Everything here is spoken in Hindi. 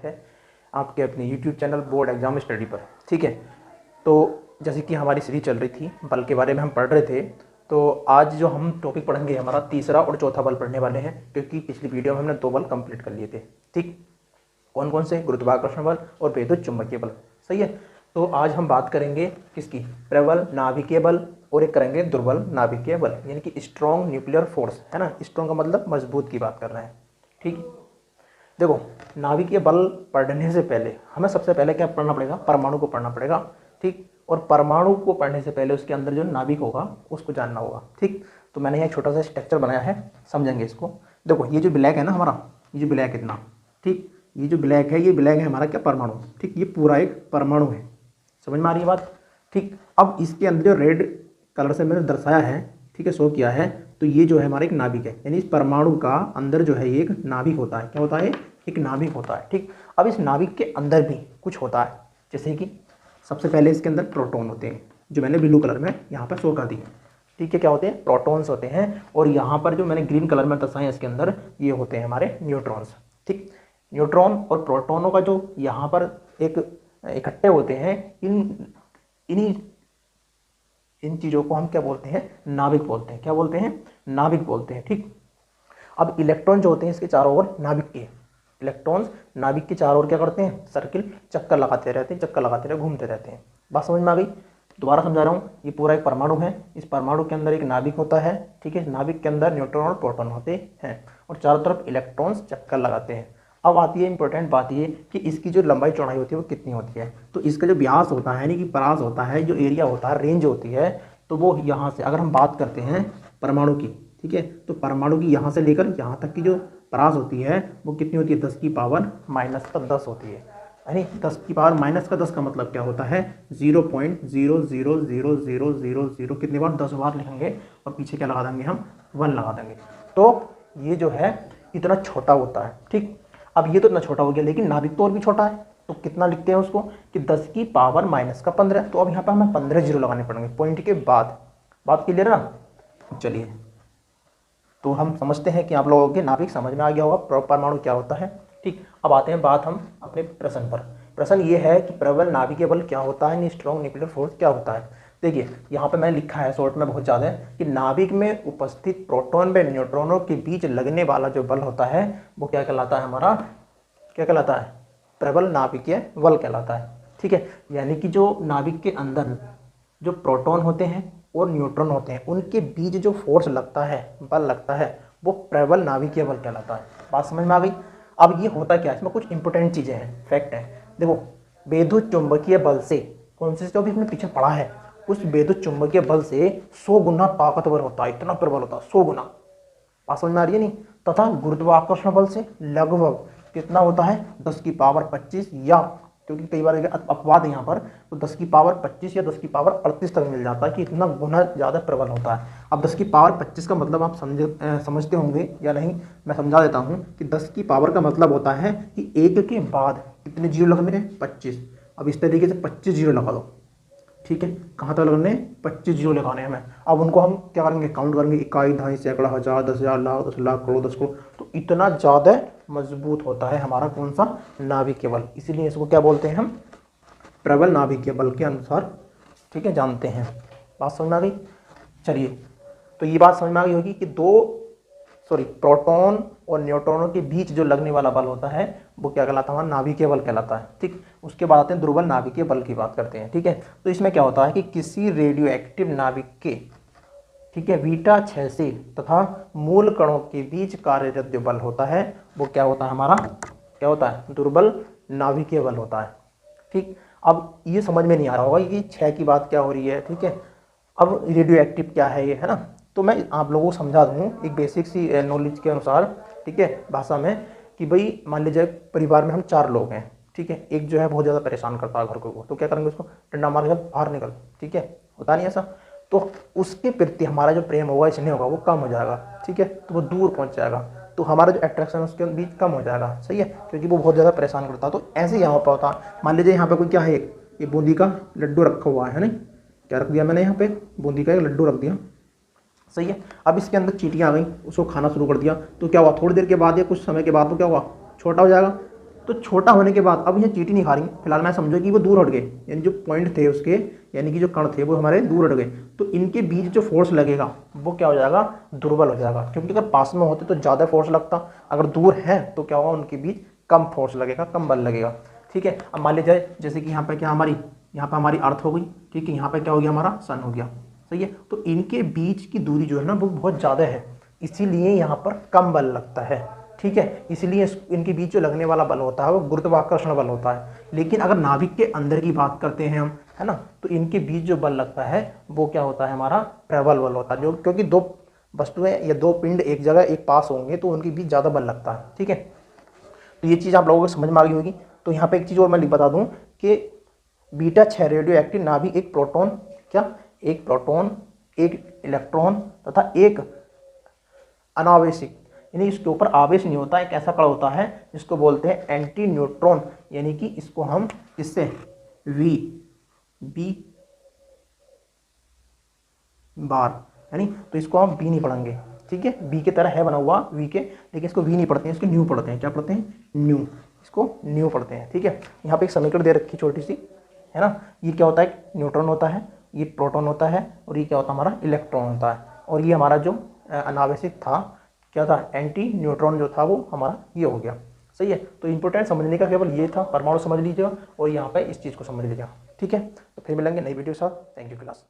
है आपके अपने YouTube channel board exam study पर। ठीक है, तो जैसे कि हमारी सीरीज चल रही थी बल के बारे में हम पढ़ रहे थे, तो आज जो हम टॉपिक पढ़ेंगे हमारा तीसरा और चौथा बल पढ़ने वाले हैं, क्योंकि पिछली वीडियो में हमने 2 बल कंप्लीट कर लिए थे। ठीक, कौन कौन से? गुरुत्वाकर्षण बल और विद्युत चुंबकीय बल। सही है, तो आज हम बात करेंगे किसकी? प्रबल नाभिकीय बल, और एक करेंगे दुर्बल नाभिकीय बल, यानी कि स्ट्रॉन्ग न्यूक्लियर फोर्स, है ना। स्ट्रॉन्ग का मतलब मजबूत की बात कर रहे हैं। ठीक, देखो नाभिकीय बल पढ़ने से पहले हमें सबसे पहले क्या पढ़ना पड़ेगा? परमाणु को पढ़ना पड़ेगा। ठीक, और परमाणु को पढ़ने से पहले उसके अंदर जो नाभिक होगा उसको जानना होगा। ठीक, तो मैंने यहाँ छोटा सा स्ट्रक्चर बनाया है, समझेंगे इसको। देखो ये जो ब्लैक है ना हमारा, ये जो ब्लैक इतना, ठीक, ये जो ब्लैक है, ये ब्लैक है हमारा क्या? परमाणु। ठीक, ये पूरा एक परमाणु है, समझ में आ रही है बात? ठीक, अब इसके अंदर जो रेड कलर से मैंने दर्शाया है, ठीक है, शो किया है, तो ये जो है हमारा एक नाभिक है, यानी इस परमाणु का अंदर जो है ये एक नाभिक होता है। क्या होता है? एक नाभिक होता है। ठीक, अब इस नाभिक के अंदर भी कुछ होता है, जैसे कि सबसे पहले इसके अंदर प्रोटॉन होते हैं, जो मैंने ब्लू कलर में यहाँ पर शो कर दिए। ठीक है, क्या होते हैं? प्रोटॉन्स होते हैं। और यहाँ पर जो मैंने ग्रीन कलर में दर्शाए इसके अंदर, ये होते हैं हमारे न्यूट्रॉन्स। ठीक, न्यूट्रॉन और प्रोटॉनों का जो यहाँ पर एक इकट्ठे होते हैं, इन चीज़ों को हम क्या बोलते हैं? नाभिक बोलते हैं। क्या बोलते हैं? नाभिक बोलते हैं। ठीक, अब इलेक्ट्रॉन जो होते हैं इसके चारों ओर नाभिक के, इलेक्ट्रॉन्स नाभिक के चारों ओर क्या करते हैं? सर्किल, चक्कर लगाते रहते हैं, चक्कर लगाते रहते, घूमते रहते हैं। बात समझ में आ गई? दोबारा समझा रहा हूँ, ये पूरा एक परमाणु है, इस परमाणु के अंदर एक नाभिक होता है। ठीक है, नाभिक के अंदर न्यूट्रॉन और प्रोटॉन होते हैं, और चारों तरफ इलेक्ट्रॉन्स चक्कर लगाते हैं। अब आती है इंपॉर्टेंट बात ये कि इसकी जो लंबाई चौड़ाई होती है वो कितनी होती है। तो इसका जो व्यास होता है, यानी कि परास होता है, जो एरिया होता है, रेंज होती है, तो वो यहाँ से अगर हम बात करते हैं परमाणु की, ठीक है, तो परमाणु की यहाँ से लेकर यहाँ तक की जो परास होती है वो कितनी होती है? 10 की पावर माइनस का 10 होती है। यानी 10 की पावर माइनस का 10 का मतलब क्या होता है? 0.00000 कितनी बार? 10 बार लिखेंगे, और पीछे क्या लगा देंगे हम? 1 लगा देंगे। तो ये जो है इतना छोटा होता है। ठीक, अब ये तो इतना छोटा हो गया, लेकिन नाभिक तो और भी छोटा है, तो कितना लिखते हैं उसको कि 10 की पावर माइनस का 15। तो अब यहाँ पर हमें 15 जीरो लगाने पड़ेंगे पॉइंट के बाद। बात क्लियर है ना? चलिए, तो हम समझते हैं कि आप लोगों के नाभिक समझ में आ गया होगा, परमाणु क्या होता है। ठीक, अब आते हैं बात हम अपने प्रश्न पर। प्रश्न ये है कि प्रबल नाभिकीय बल क्या होता है, स्ट्रॉन्ग न्यूक्लियर फोर्स क्या होता है। देखिए यहाँ पे मैंने लिखा है शॉर्ट में बहुत ज़्यादा है कि नाभिक में उपस्थित प्रोटॉन व न्यूट्रॉनों के बीच लगने वाला जो बल होता है वो क्या कहलाता है? हमारा क्या कहलाता है? प्रबल नाभिकीय बल कहलाता है। ठीक है, यानी कि जो नाभिक के अंदर जो प्रोटॉन होते हैं और न्यूट्रॉन होते हैं, उनके बीच जो फोर्स लगता है, बल लगता है, वो प्रबल नाभिकीय बल कहलाता है। बात समझ में आ गई? अब ये होता क्या है? इसमें कुछ इंपॉर्टेंट चीज़ें हैं, फैक्ट है। देखो, विद्युत चुंबकीय बल से, कौन से जो भी हमने पीछे पढ़ा है, उस विद्युत चुंबकीय बल से 100 गुना ताकतवर होता है, इतना प्रबल होता है, 100 गुना। बात समझ में आ रही है नहीं? तथा गुरुत्वाकर्षण बल से लगभग कितना होता है? 10 की पावर 25, या क्योंकि कई बार अपवाद है यहाँ पर, तो 10 की पावर 25 या 10 की पावर 38 तक मिल जाता है कि इतना गुना ज़्यादा प्रबल होता है। अब 10 की पावर 25 का मतलब आप समझते होंगे या नहीं, मैं समझा देता हूँ कि 10 की पावर का मतलब होता है कि एक के बाद कितने जीरो लगने हैं? 25। अब इस तरीके से 25 जीरो लगा दो। ठीक है, कहाँ तक लगने? 25 जीरो लगाने हमें। अब उनको हम क्या करेंगे? काउंट करेंगे, इकाई, दहाई, सैकड़ा, हजार, 10,000, लाख, 10 लाख, करोड़, 10 करोड़। तो इतना ज़्यादा मजबूत होता है हमारा कौन सा? नाभिकीय बल। इसीलिए इसको क्या बोलते हैं हम? प्रबल नाभिकीय बल के अनुसार, ठीक है, जानते हैं। बात समझ में आ गई? चलिए, तो ये बात समझ में आ गई होगी कि प्रोटॉन और न्यूट्रॉनों के बीच जो लगने वाला बल होता है वो क्या कहलाता है? हमारा नाभिकीय बल कहलाता है। ठीक, उसके बाद आते हैं दुर्बल नाभिकीय बल की बात करते हैं। ठीक है, तो इसमें क्या होता है कि किसी रेडियो एक्टिव नाभिक के, ठीक है, बीटा क्षयशील तथा मूल कणों के बीच कार्यरत जो बल होता है वो क्या होता है? हमारा क्या होता है? दुर्बल नाभिकीय बल होता है। ठीक, अब ये समझ में नहीं आ रहा होगा कि क्षय की बात क्या हो रही है। ठीक है, अब रेडियो एक्टिव क्या है ये, है ना? तो मैं आप लोगों को समझा दूँ एक बेसिक सी नॉलेज के अनुसार, ठीक है, भाषा में, कि भाई मान लीजिए परिवार में हम 4 लोग हैं। ठीक है, एक जो है बहुत ज़्यादा परेशान करता है घर को, तो क्या करेंगे? उसको डंडा मार के बाहर निकल। ठीक है, होता नहीं ऐसा? तो उसके प्रति हमारा जो प्रेम होगा, स्नेह होगा, वो कम हो जाएगा। ठीक है, तो वो दूर पहुँच जाएगा, तो हमारा जो अट्रैक्शन उसके बीच कम हो जाएगा। सही है, क्योंकि वो बहुत ज़्यादा परेशान करता है। तो ऐसे यहाँ पर होता है, मान लीजिए यहाँ पे कोई क्या है, ये बूंदी का लड्डू रखा हुआ है, नहीं? क्या रख दिया मैंने? यहाँ पे बूंदी का एक लड्डू रख दिया। सही है, अब इसके अंदर चींटियाँ आ गई, उसको खाना शुरू कर दिया, तो क्या हुआ? थोड़ी देर के बाद या कुछ समय के बाद तो क्या हुआ? छोटा हो जाएगा। तो छोटा होने के बाद अब ये चींटी नहीं खा रही, फिलहाल मैं समझो कि वो दूर हट गए, यानी जो पॉइंट थे उसके, यानी कि जो कण थे वो हमारे दूर हट गए, तो इनके बीच जो फोर्स लगेगा वो क्या हो जाएगा, दुर्बल हो जाएगा। क्योंकि अगर पास में होते तो ज़्यादा फोर्स लगता, अगर दूर है तो क्या होगा, उनके बीच कम फोर्स लगेगा, कम बल लगेगा। ठीक है, अब मान लीजिए जैसे कि यहाँ पर क्या हमारी, यहाँ पर हमारी अर्थ हो गई, ठीक है, यहाँ पर क्या हो गया, हमारा सन हो गया, सही है। तो इनके बीच की दूरी जो है ना वो बहुत ज़्यादा है, इसीलिए यहाँ पर कम बल लगता है। ठीक है, इसलिए इनके बीच जो लगने वाला बल होता है वो गुरुत्वाकर्षण बल होता है। लेकिन अगर नाभिक के अंदर की बात करते हैं हम, है ना, तो इनके बीच जो बल लगता है वो क्या होता है, हमारा प्रबल बल होता है। जो क्योंकि दो वस्तुएं या दो पिंड एक जगह एक पास होंगे तो उनके बीच ज़्यादा बल लगता है। ठीक है, तो ये चीज़ आप लोगों को समझ में आ गई होगी। तो यहाँ पे एक चीज़ और मैं बता दूँ कि बीटा 6 रेडियो एक्टिव नाभिक एक प्रोटॉन, क्या, एक प्रोटॉन, एक इलेक्ट्रॉन तथा एक अनावेशिक, यानी इसके ऊपर आवेश नहीं होता, एक ऐसा कण होता है जिसको बोलते हैं एंटी न्यूट्रॉन, यानी कि इसको हम इससे वी बी बार, यानी तो इसको हम बी नहीं पढ़ेंगे। ठीक है, बी की तरह है बना हुआ वी के, लेकिन इसको वी नहीं पढ़ते हैं, इसको न्यू पढ़ते हैं। क्या पढ़ते हैं, न्यू, इसको न्यू पढ़ते हैं। ठीक है, यहाँ पे एक समीकरण दे रखी छोटी सी, है ना, ये क्या होता है, न्यूट्रॉन होता है, ये प्रोटॉन होता है, और ये क्या होता है, हमारा इलेक्ट्रॉन होता है। और ये हमारा जो अनावश्यक था, क्या था, एंटी न्यूट्रॉन जो था वो हमारा ये हो गया। सही है, तो इंपॉर्टेंट समझने का केवल ये था, परमाणु समझ लीजिएगा और यहाँ पे इस चीज़ को समझ लीजिएगा। ठीक है, तो फिर मिलेंगे नई वीडियो के साथ। Thank you class.